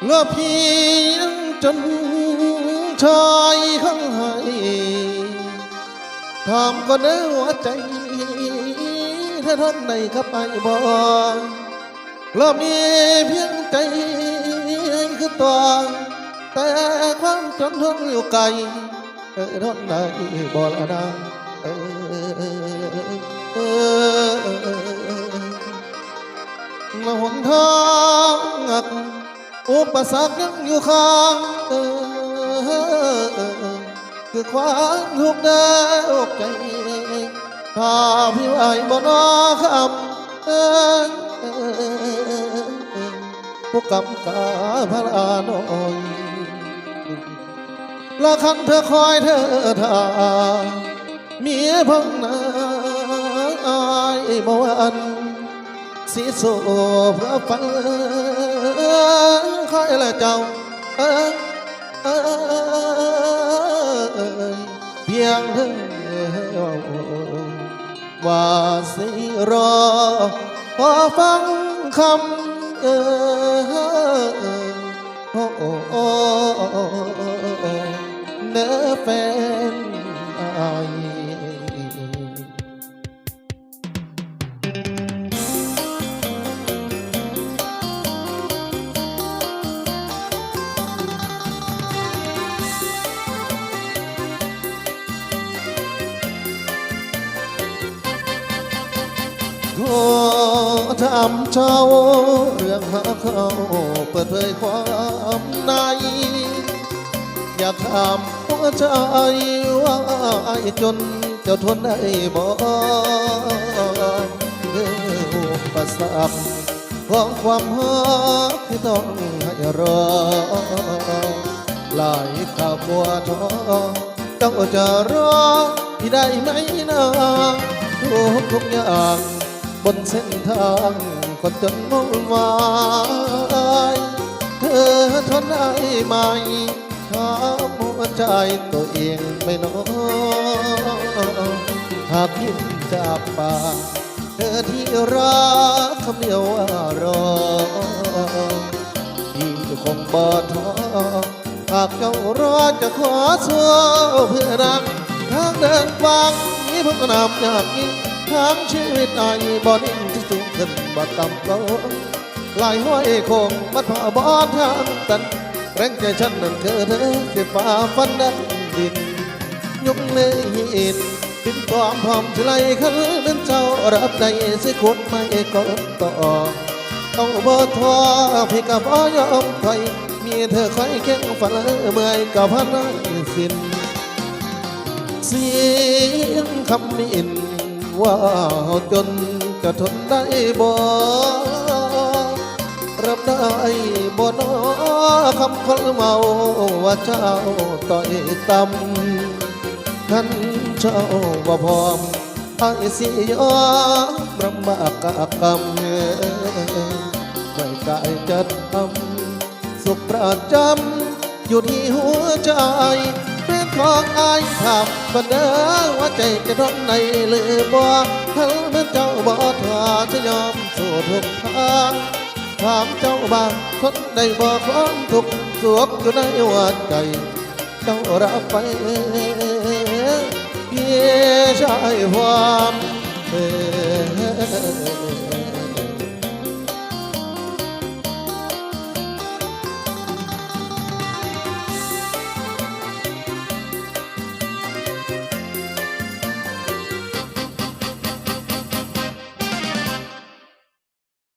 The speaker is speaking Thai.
เมื่อพี่จนชายข้างให้ถามก็เนื้อหัวใจถ้าท่านใดขับไปบ่เรามีเพียงใจคือตัวแต่ความจนทนอยู่ไกลท่านใดบ่ละนางละหนทางหักอุปสรรคยังอยู่ข้างคือความทุกข์ได้อกใจถ้าพี่ไหวบ่นอคำผู้กำกาพระอาน้อยละคันเธอคอยเธอท่าเมียพังนาอายบ่วันสีโสพระฟังคอยละเจ้าเพียงเธอว่าสิรอพอฟังคำเนื้อแฟนอายขอถามเจ้าเรื่องหาเขาเปิดเผยความในอยากถามหัวใจว่าไอ้จนเจ้าทนได้บ่อุปสรรคของความหักที่ต้องให้รอหลายข่าวบัวทองเจ้าจะรอที่ได้ไหมนะทุกอย่างบนเส้นทางคนจนมุ่งหมายเธอทนได้ไหมถามหัวใจตัวเองไม่น้อยหากยิ้มจากปากเธอที่รักคำเดียวว่ารอที่คงบ่ท้อหากเจ้ารอจะขอสู้เพื่อรักทางเดินฟังนี้เพิ่งนำอยากยิ่งทั้งชีวิตไอ้บ่นิ่งที่สูงขึ้นบ่ต่ำลงหลายห้อยคงมัดผ่าบ่ทางตันแรงใจฉันนั้นเธอที่ฝ่าฟันดันดินยกเลยหินเป็นความพร้อมจะไล่ขันเป็นเจ้ารับได้สิขุดไม่ก่อนต่อต้องบ่ท้อพี่กับบ่ยอมถอยมีเธอคอยเคียงฝันเมื่อยกับพันสิ้นเสียงคำมินว่าจนจะทนได้บ่รับได้บ่นอคำคนเมาว่าเจ้าต่อยต่ำท่านเจ้าบ่พร้อมไอ้สิยอมลำบากกะกำไม่กายจะทำสุขประจำอยู่ที่หัวใจเป็นของอายถามบันเดอว่าใจจะร้อนในหรือบ่ทั้งเมื่อเจ้าบ่ทอจะยอมสู้ทุกทางถามเจ้าบ้างคนใดบ่ความทุกข์สวกอยู่ในหัวใจเจ้ารับไปเพียงชายความ